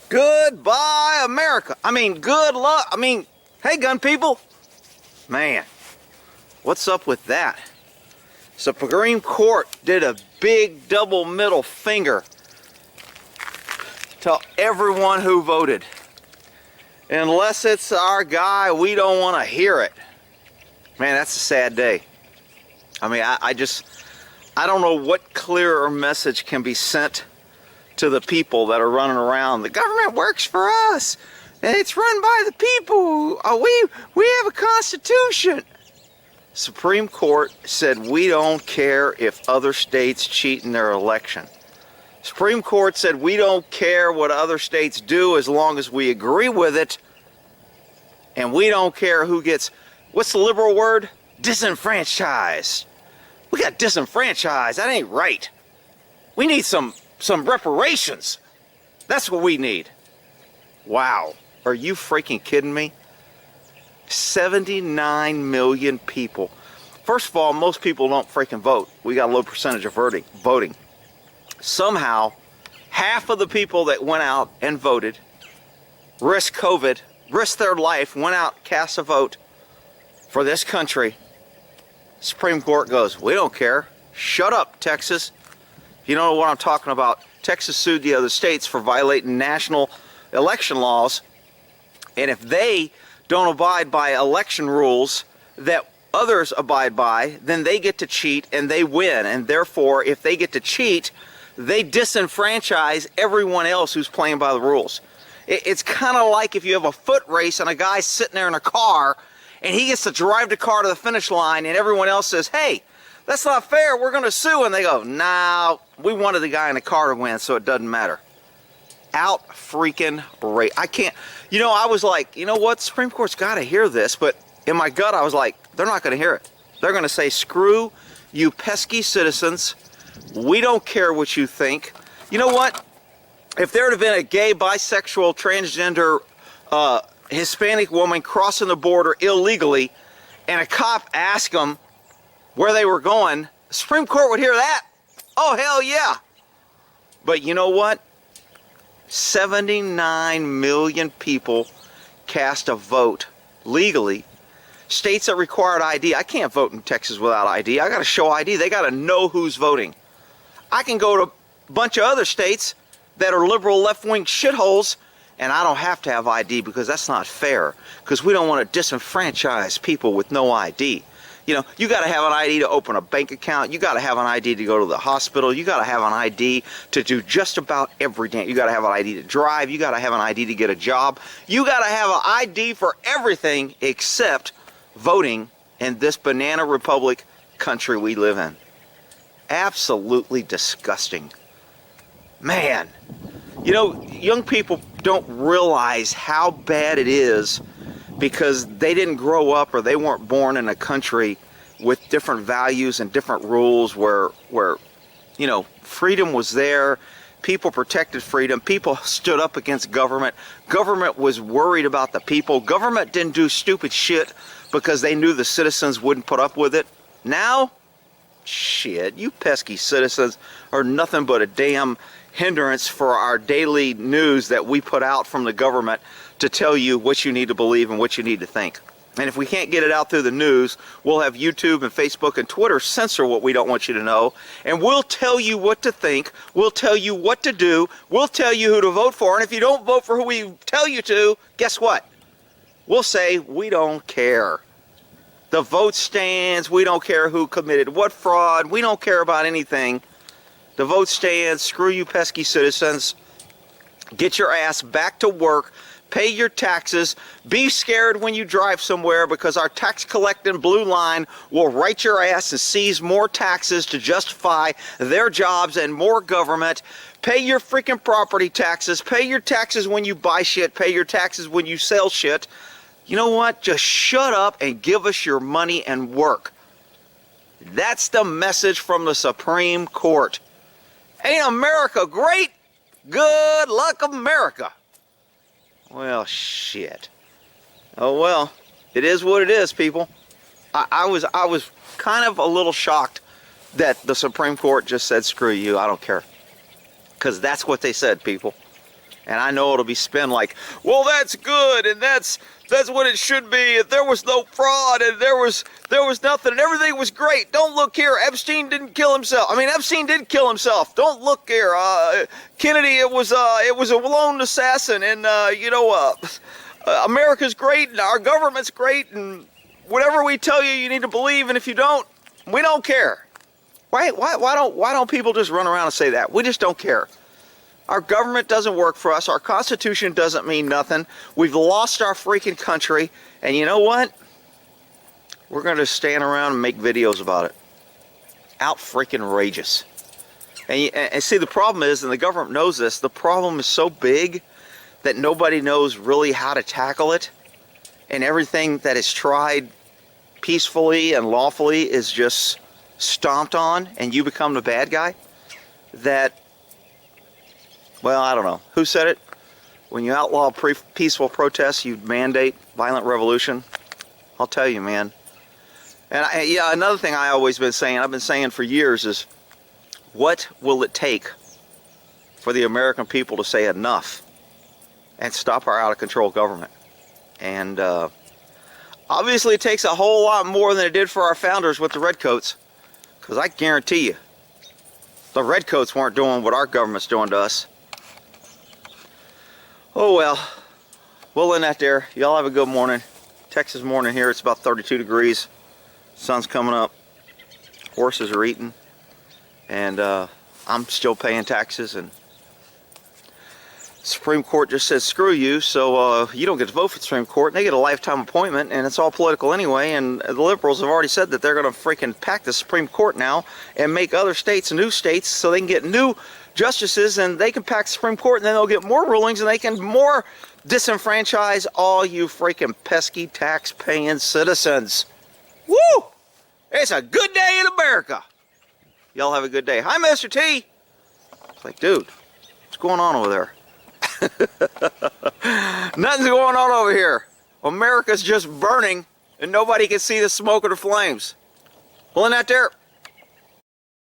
Goodbye, America. I mean, good luck. I mean, hey, gun people. Man, what's up with that? Supreme Court did a big double middle finger to everyone who voted. Unless it's our guy, we don't want to hear it. Man, that's a sad day. I mean, I don't know what clearer message can be sent to the people that are running around. The government works for us. It's run by the people. We have a constitution. Supreme Court said we don't care if other states cheat in their election. Supreme Court said we don't care what other states do as long as we agree with it. And we don't care who gets, what's the liberal word? Disenfranchised. We got disenfranchised. That ain't right. We need some reparations. That's what we need. Wow. Are you freaking kidding me? 79 million people. First of all, most people don't freaking vote. We got a low percentage of voting. Somehow, half of the people that went out and voted, risked COVID, risked their life, went out, cast a vote for this country. Supreme Court goes, we don't care. Shut up, Texas. You know what I'm talking about. Texas sued the other states for violating national election laws. And if they don't abide by election rules that others abide by, then they get to cheat and they win. And therefore, if they get to cheat, they disenfranchise everyone else who's playing by the rules. It's kind of like if you have a foot race and a guy's sitting there in a car and he gets to drive the car to the finish line and everyone else says, hey, that's not fair, we're going to sue. And they go, nah, we wanted the guy in the car to win, so it doesn't matter. Out freaking rate. I can't, you know, I was like, you know what, Supreme Court's got to hear this, but in my gut I was like, they're not going to hear it. They're going to say, screw you pesky citizens. We don't care what you think. You know what? If there had been a gay, bisexual, transgender, Hispanic woman crossing the border illegally and a cop asked them where they were going, the Supreme Court would hear that. Oh, hell yeah. But you know what? 79 million people cast a vote legally. States that required ID. I can't vote in Texas without ID. I got to show ID. They got to know who's voting. I can go to a bunch of other states that are liberal left-wing shitholes and I don't have to have ID because that's not fair, because we don't want to disenfranchise people with no ID. You know, you got to have an ID to open a bank account. You got to have an ID to go to the hospital. You got to have an ID to do just about everything. You got to have an ID to drive. You got to have an ID to get a job. You got to have an ID for everything except voting in this banana republic country we live in. Absolutely disgusting. Man, you know, young people don't realize how bad it is because they didn't grow up or they weren't born in a country with different values and different rules where you know, freedom was there. People protected freedom. People stood up against government. Government was worried about the people. Government didn't do stupid shit because they knew the citizens wouldn't put up with it. Now, shit, you pesky citizens are nothing but a damn hindrance for our daily news that we put out from the government to tell you what you need to believe and what you need to think. And if we can't get it out through the news, we'll have YouTube and Facebook and Twitter censor what we don't want you to know, and we'll tell you what to think, we'll tell you what to do, we'll tell you who to vote for, and if you don't vote for who we tell you to, guess what? We'll say we don't care. The vote stands, we don't care who committed what fraud, we don't care about anything. The vote stands, screw you pesky citizens. Get your ass back to work, pay your taxes, be scared when you drive somewhere because our tax collecting blue line will write your ass and seize more taxes to justify their jobs and more government. Pay your freaking property taxes, pay your taxes when you buy shit, pay your taxes when you sell shit. You know what? Just shut up and give us your money and work. That's the message from the Supreme Court. Ain't America great? Good luck, America. Well, shit. Oh, well, it is what it is, people. I was kind of a little shocked that the Supreme Court just said, screw you, I don't care. Because that's what they said, people. And I know it'll be spun like, well, that's good, and that's what it should be. If there was no fraud, and there was nothing, and everything was great. Don't look here. Epstein didn't kill himself. I mean, Epstein did kill himself. Don't look here. Kennedy, it was a lone assassin, and America's great, and our government's great, and whatever we tell you, you need to believe, and if you don't, we don't care. Why don't people just run around and say that? We just don't care. Our government doesn't work for us. Our Constitution doesn't mean nothing. We've lost our freaking country. And you know what? We're going to stand around and make videos about it. Out freaking outrageous. And see, the problem is, and the government knows this, the problem is so big that nobody knows really how to tackle it. And everything that is tried peacefully and lawfully is just stomped on, and you become the bad guy. That... Well, I don't know. Who said it? When you outlaw peaceful protests, you mandate violent revolution. I'll tell you, man. And another thing I've been saying for years is, what will it take for the American people to say enough and stop our out-of-control government? And obviously it takes a whole lot more than it did for our founders with the Redcoats, because I guarantee you, the Redcoats weren't doing what our government's doing to us. Oh well, we'll end that there. Y'all have a good morning. Texas morning here. It's about 32 degrees. Sun's coming up. Horses are eating. And I'm still paying taxes. And Supreme Court just says screw you, so you don't get to vote for the Supreme Court. And they get a lifetime appointment, and it's all political anyway. And the liberals have already said that they're going to freaking pack the Supreme Court now and make other states new states so they can get new justices, and they can pack the Supreme Court, and then they'll get more rulings, and they can more disenfranchise all you freaking pesky tax-paying citizens. Woo! It's a good day in America. Y'all have a good day. Hi, Mr. T. It's like, dude, what's going on over there? Nothing's going on over here. America's just burning, and nobody can see the smoke or the flames. Well, in that there.